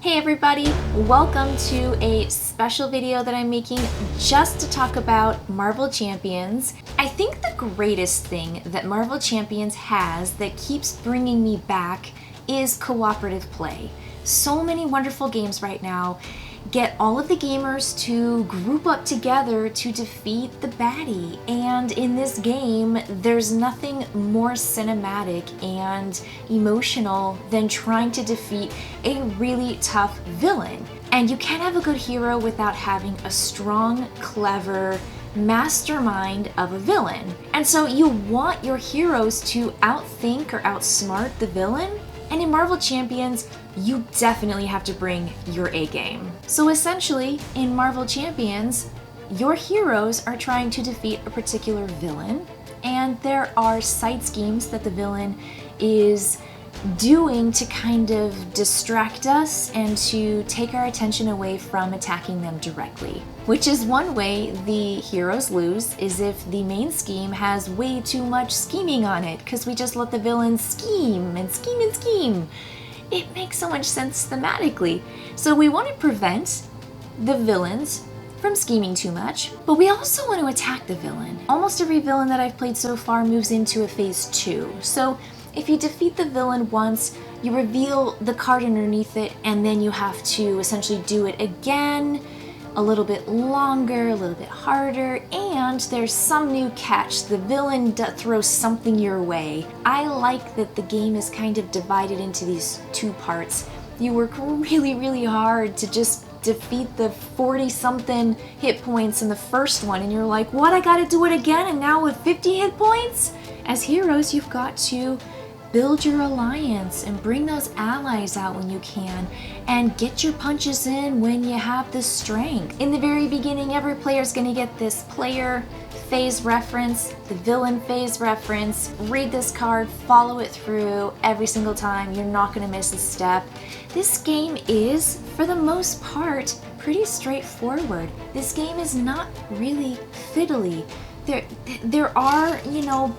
Hey everybody, welcome to a special video that I'm making just to talk about Marvel Champions. I think the greatest thing that Marvel Champions has that keeps bringing me back is cooperative play. So many wonderful games right now get all of the gamers to group up together to defeat the baddie. And in this game, there's nothing more cinematic and emotional than trying to defeat a really tough villain. And you can't have a good hero without having a strong, clever mastermind of a villain. And so you want your heroes to outthink or outsmart the villain. And in Marvel Champions, you definitely have to bring your A game. So essentially, in Marvel Champions, your heroes are trying to defeat a particular villain, and there are side schemes that the villain is doing to kind of distract us and to take our attention away from attacking them directly. Which is one way the heroes lose, is if the main scheme has way too much scheming on it, because we just let the villains scheme and scheme and scheme. It makes so much sense thematically. So we want to prevent the villains from scheming too much, but we also want to attack the villain. Almost every villain that I've played so far moves into a phase 2. So if you defeat the villain once, you reveal the card underneath it, and then you have to essentially do it again, a little bit longer, a little bit harder, and there's some new catch. The villain throws something your way. I like that the game is kind of divided into these two parts. You work really hard to just defeat the 40-something hit points in the first one, and you're like, what, I gotta do it again, and now with 50 hit points? As heroes, you've got to build your alliance and bring those allies out when you can, and get your punches in when you have the strength. In the very beginning, every player is going to get this player phase reference, the villain phase reference. Read this card, follow it through every single time. You're not going to miss a step. This game is, for the most part, pretty straightforward. This game is not really fiddly. There are,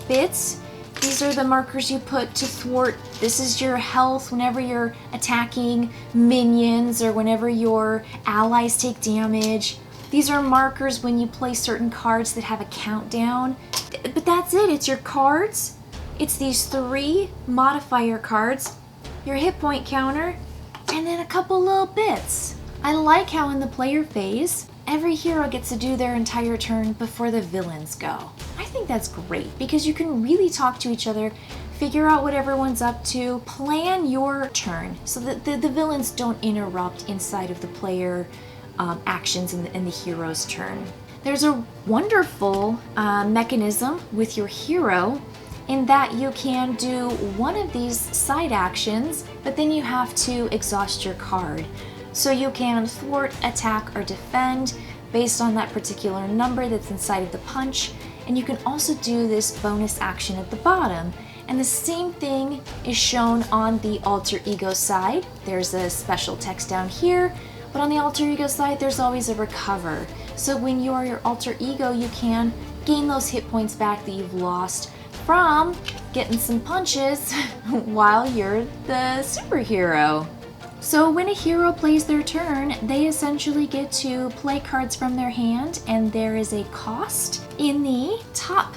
bits. These are the markers you put to thwart. This is your health whenever you're attacking minions or whenever your allies take damage. These are markers when you play certain cards that have a countdown. But that's it. It's your cards. It's these 3 modifier cards, your hit point counter, and then a couple little bits. I like how in the player phase, every hero gets to do their entire turn before the villains go. I think that's great because you can really talk to each other, figure out what everyone's up to, plan your turn so that the villains don't interrupt inside of the player actions in the hero's turn. There's a wonderful mechanism with your hero in that you can do one of these side actions, but then you have to exhaust your card. So you can thwart, attack, or defend based on that particular number that's inside of the punch. And you can also do this bonus action at the bottom. And the same thing is shown on the alter ego side. There's a special text down here, but on the alter ego side, there's always a recover. So when you are your alter ego, you can gain those hit points back that you've lost from getting some punches while you're the superhero. So when a hero plays their turn, they essentially get to play cards from their hand, and there is a cost in the top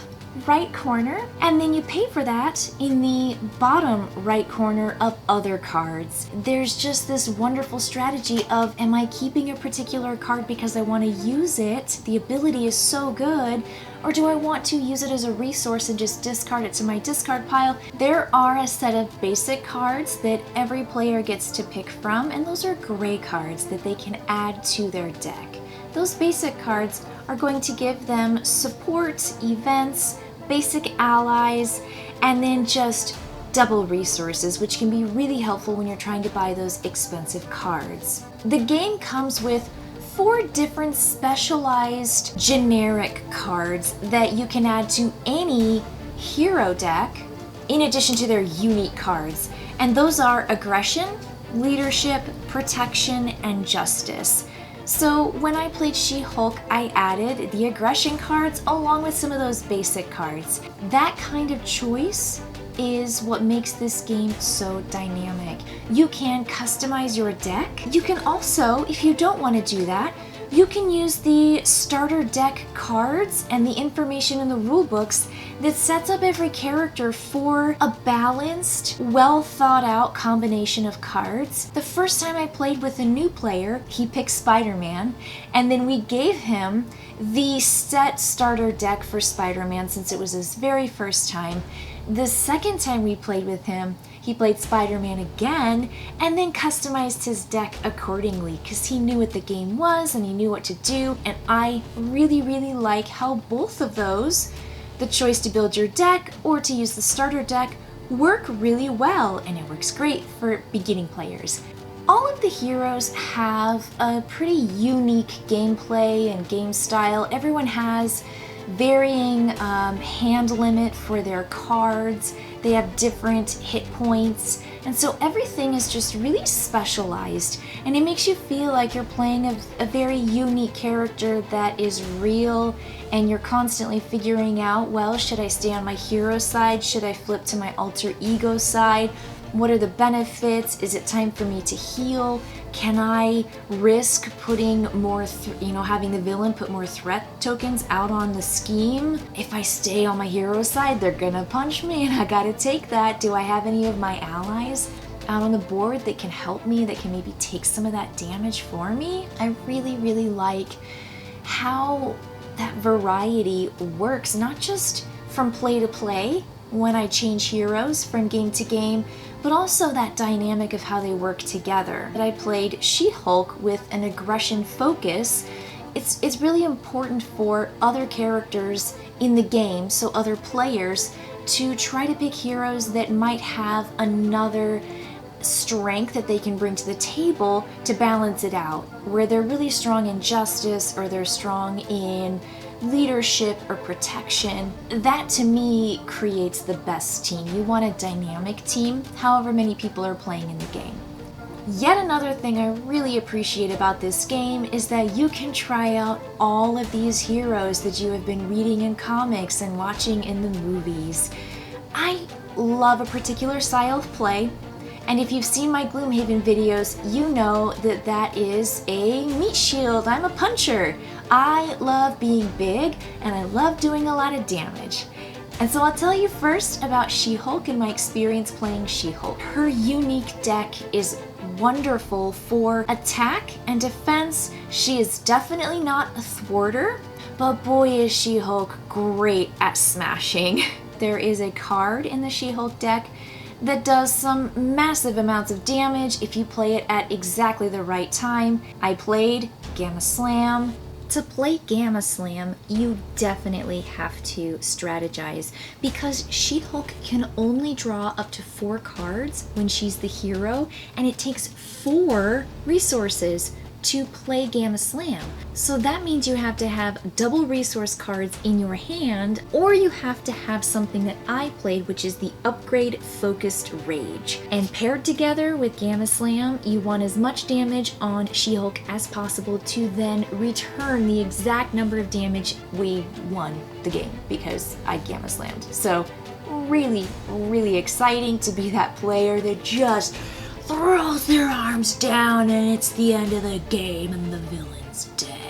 right corner, and then you pay for that in the bottom right corner of other cards. There's just this wonderful strategy of, am I keeping a particular card because I want to use it? The ability is so good. Or do I want to use it as a resource and just discard it to my discard pile? There are a set of basic cards that every player gets to pick from, and those are gray cards that they can add to their deck. Those basic cards are going to give them support, events, basic allies, and then just double resources, which can be really helpful when you're trying to buy those expensive cards. The game comes with 4 different specialized generic cards that you can add to any hero deck in addition to their unique cards. And those are aggression, leadership, protection, and justice. So when I played She-Hulk, I added the aggression cards along with some of those basic cards. That kind of choice is what makes this game so dynamic. You can customize your deck. You can also, if you don't want to do that, you can use the starter deck cards and the information in the rule books that sets up every character for a balanced, well thought out combination of cards. The first time I played with a new player, he picked Spider-Man, and then we gave him the set starter deck for Spider-Man since it was his very first time. The second time we played with him, he played Spider-Man again and then customized his deck accordingly because he knew what the game was and he knew what to do. And I really like how both of those, the choice to build your deck or to use the starter deck, work really well, and it works great for beginning players. All of the heroes have a pretty unique gameplay and game style. Everyone has varying hand limit for their cards. They have different hit points, and so everything is just really specialized, and it makes you feel like you're playing a very unique character that is real, and you're constantly figuring out, well, should I stay on my hero side? Should I flip to my alter ego side? What are the benefits? Is it time for me to heal? Can I risk putting more, having the villain put more threat tokens out on the scheme? If I stay on my hero side, they're gonna punch me and I gotta take that. Do I have any of my allies out on the board that can help me, that can maybe take some of that damage for me? I really like how that variety works, not just from play to play, when I change heroes from game to game, but also that dynamic of how they work together. I played She-Hulk with an aggression focus. It's really important for other characters in the game, so other players, to try to pick heroes that might have another strength that they can bring to the table to balance it out, where they're really strong in justice or they're strong in leadership or protection. That to me creates the best team. You want a dynamic team, however many people are playing in the game. Yet another thing I really appreciate about this game is that you can try out all of these heroes that you have been reading in comics and watching in the movies. I love a particular style of play, and if you've seen my Gloomhaven videos, you know that that is a meat shield. I'm a puncher. I love being big, and I love doing a lot of damage. And so I'll tell you first about She-Hulk and my experience playing She-Hulk. Her unique deck is wonderful for attack and defense. She is definitely not a thwarter, but boy is She-Hulk great at smashing. There is a card in the She-Hulk deck that does some massive amounts of damage if you play it at exactly the right time. I played Gamma Slam. To play Gamma Slam, you definitely have to strategize because She-Hulk can only draw up to 4 cards when she's the hero, and it takes 4 resources to play Gamma Slam. So that means you have to have double resource cards in your hand, or you have to have something that I played, which is the upgrade Focused Rage. And paired together with Gamma Slam, you want as much damage on She-Hulk as possible to then return the exact number of damage we won the game because I Gamma Slammed. So really exciting to be that player that just throws their arms down and it's the end of the game and the villain's dead.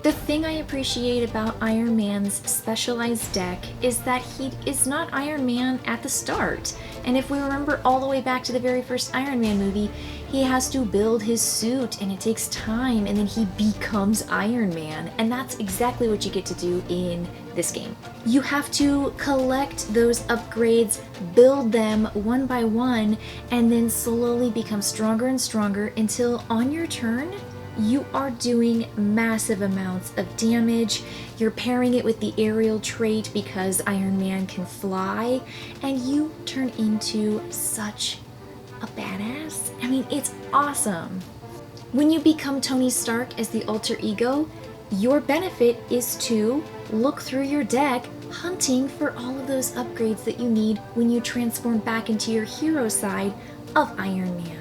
The thing I appreciate about Iron Man's specialized deck is that he is not Iron Man at the start. And if we remember all the way back to the very first Iron Man movie, he has to build his suit and it takes time and then he becomes Iron Man. And that's exactly what you get to do in this game. You have to collect those upgrades, build them one by one, and then slowly become stronger and stronger until on your turn, you are doing massive amounts of damage. You're pairing it with the aerial trait because Iron Man can fly, and you turn into such a badass. I mean, it's awesome. When you become Tony Stark as the alter ego, your benefit is to look through your deck, hunting for all of those upgrades that you need when you transform back into your hero side of Iron Man.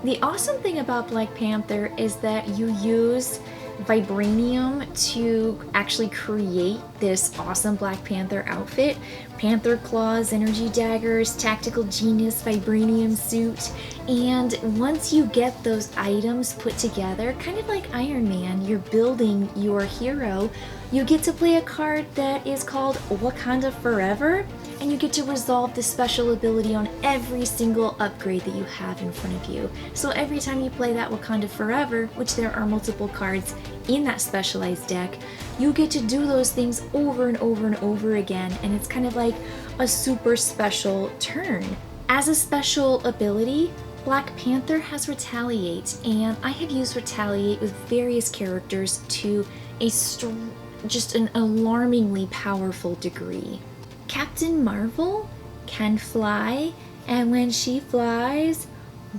The awesome thing about Black Panther is that you use vibranium to actually create this awesome Black Panther outfit. Panther claws, energy daggers, tactical genius vibranium suit. And once you get those items put together, kind of like Iron Man, you're building your hero, you get to play a card that is called Wakanda Forever, and you get to resolve the special ability on every single upgrade that you have in front of you. So every time you play that Wakanda Forever, which there are multiple cards in that specialized deck, you get to do those things over and over and over again, and it's kind of like a super special turn. As a special ability, Black Panther has Retaliate, and I have used Retaliate with various characters to just an alarmingly powerful degree. Captain Marvel can fly, and when she flies,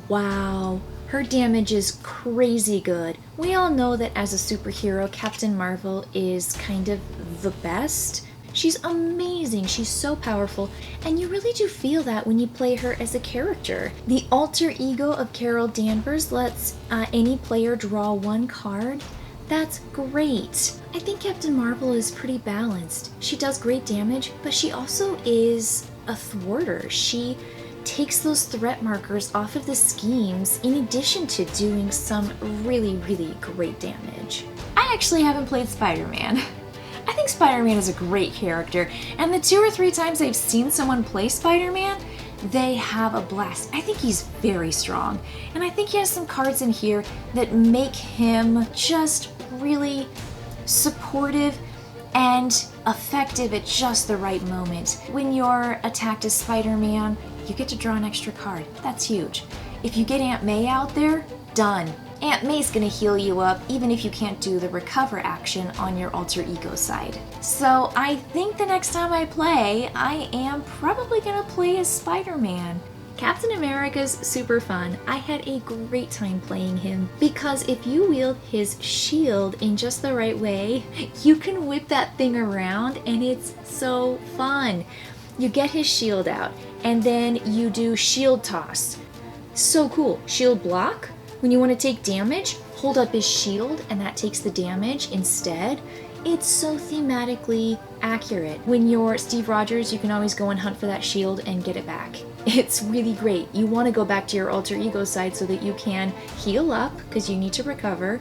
wow, her damage is crazy good. We all know that as a superhero, Captain Marvel is kind of the best. She's amazing, she's so powerful, and you really do feel that when you play her as a character. The alter ego of Carol Danvers lets any player draw one card. That's great. I think Captain Marvel is pretty balanced. She does great damage, but she also is a thwarter. She takes those threat markers off of the schemes in addition to doing some really, really great damage. I actually haven't played Spider-Man. I think Spider-Man is a great character, and the 2 or 3 times I've seen someone play Spider-Man, they have a blast. I think he's very strong, and I think he has some cards in here that make him just really supportive and effective at just the right moment. When you're attacked as Spider-Man, you get to draw an extra card. That's huge. If you get Aunt May out there, done. Aunt May's gonna heal you up even if you can't do the recover action on your alter ego side. So I think the next time I play, I am probably gonna play as Spider-Man. Captain America's super fun. I had a great time playing him because if you wield his shield in just the right way, you can whip that thing around and it's so fun. You get his shield out and then you do shield toss. So cool. Shield block. When you want to take damage, hold up his shield and that takes the damage instead. It's so thematically accurate. When you're Steve Rogers, you can always go and hunt for that shield and get it back. It's really great. You want to go back to your alter ego side so that you can heal up because you need to recover.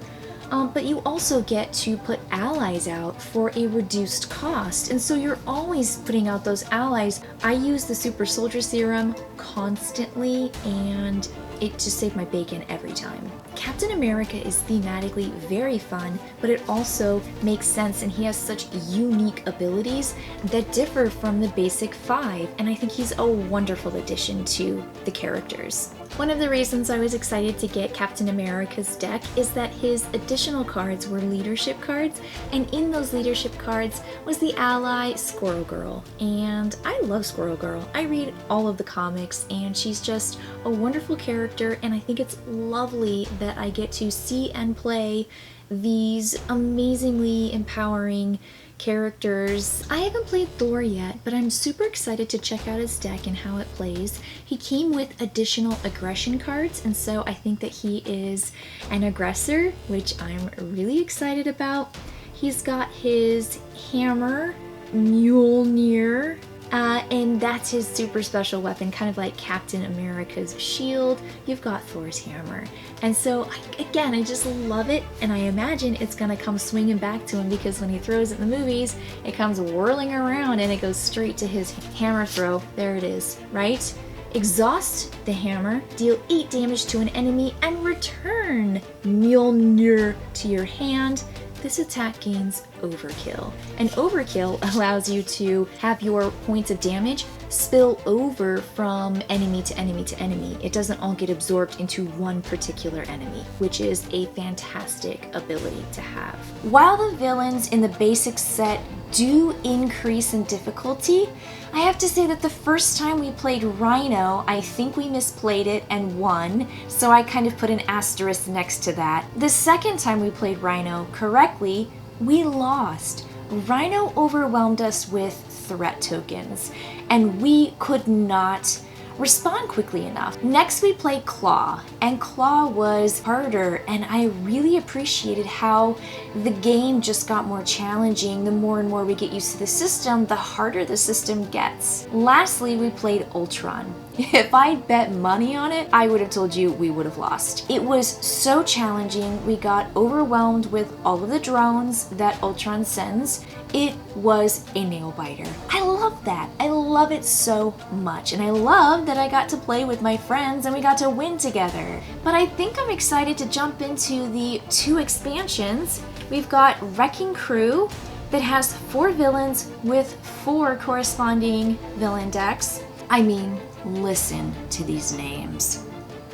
But you also get to put allies out for a reduced cost, and so you're always putting out those allies. I use the Super Soldier Serum constantly, and it just saved my bacon every time. Captain America is thematically very fun, but it also makes sense, and he has such unique abilities that differ from the basic 5, and I think he's a wonderful addition to the characters. One of the reasons I was excited to get Captain America's deck is that his additional cards were leadership cards, and in those leadership cards was the ally Squirrel Girl, and I love Squirrel Girl. I read all of the comics, and she's just a wonderful character, and I think it's lovely that I get to see and play these amazingly empowering characters. I haven't played Thor yet, but I'm super excited to check out his deck and how it plays. He came with additional aggression cards, and so I think that he is an aggressor, which I'm really excited about. He's got his hammer, Mjolnir, and that's his super special weapon, kind of like Captain America's shield. You've got Thor's hammer. And so, again, I just love it, and I imagine it's gonna come swinging back to him because when he throws it in the movies, it comes whirling around and it goes straight to his hammer throw. There it is, right? Exhaust the hammer, deal 8 damage to an enemy, and return Mjolnir to your hand. This attack gains Overkill, and Overkill allows you to have your points of damage spill over from enemy to enemy to enemy. It doesn't all get absorbed into one particular enemy, which is a fantastic ability to have. While the villains in the basic set do increase in difficulty, I have to say that the first time we played Rhino, I think we misplayed it and won, so I kind of put an asterisk next to that. The second time we played Rhino correctly, we lost. Rhino overwhelmed us with threat tokens, and we could not respond quickly enough. Next we played Klaw, and Klaw was harder, and I really appreciated how the game just got more challenging. The more and more we get used to the system, the harder the system gets. Lastly, we played Ultron. If I'd bet money on it, I would have told you we would have lost. It was so challenging. We got overwhelmed with all of the drones that Ultron sends. It was a nail biter. I love that. I love it so much. And I love that I got to play with my friends and we got to win together. But I think I'm excited to jump into the 2 expansions. We've got Wrecking Crew that has 4 villains with 4 corresponding villain decks. I mean, listen to these names.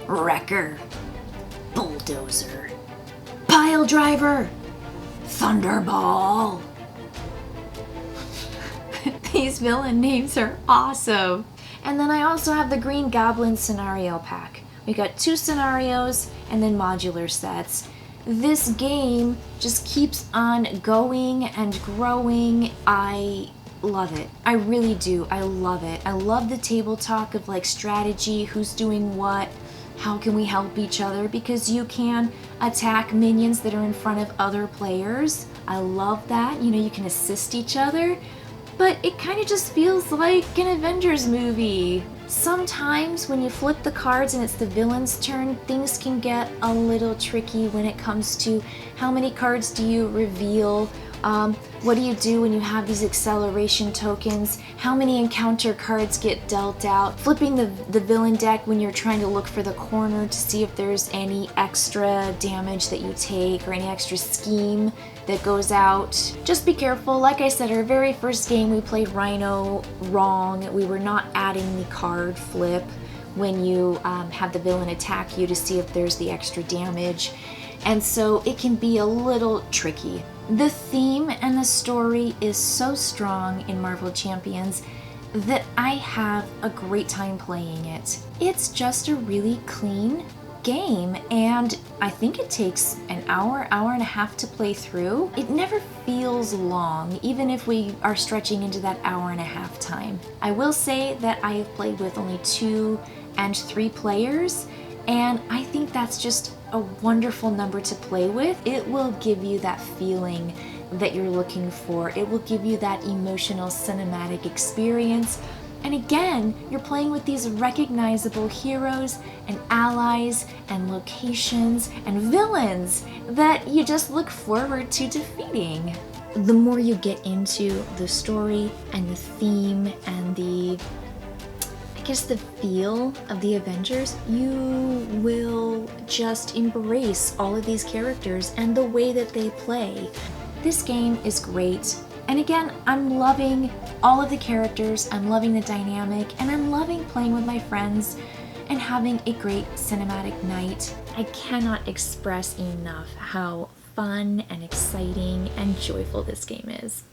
Wrecker, Bulldozer, Pile Driver, Thunderball. These villain names are awesome. And then I also have the Green Goblin scenario pack. We got 2 scenarios and then modular sets. This game just keeps on going and growing. I love it. I really do. I love it. I love the table talk of like strategy, who's doing what, how can we help each other, because you can attack minions that are in front of other players. I love that. You know, you can assist each other, but it kind of just feels like an Avengers movie. Sometimes when you flip the cards and it's the villain's turn, things can get a little tricky when it comes to how many cards do you reveal. What do you do when you have these acceleration tokens? How many encounter cards get dealt out? Flipping the villain deck when you're trying to look for the corner to see if there's any extra damage that you take or any extra scheme that goes out. Just be careful. Like I said, our very first game we played Rhino wrong. We were not adding the card flip when you have the villain attack you to see if there's the extra damage. And so it can be a little tricky. The theme and the story is so strong in Marvel Champions that I have a great time playing it. It's just a really clean game, and I think it takes an hour and a half to play through. It never feels long, even if we are stretching into that hour and a half time. I will say that I have played with only 2 and 3 players, and I think that's just a wonderful number to play with. It will give you that feeling that you're looking for. It will give you that emotional cinematic experience. And again, you're playing with these recognizable heroes and allies and locations and villains that you just look forward to defeating. The more you get into the story and the theme and the feel of the Avengers, you will just embrace all of these characters and the way that they play. This game is great. And again, I'm loving all of the characters, I'm loving the dynamic, and I'm loving playing with my friends and having a great cinematic night. I cannot express enough how fun and exciting and joyful this game is.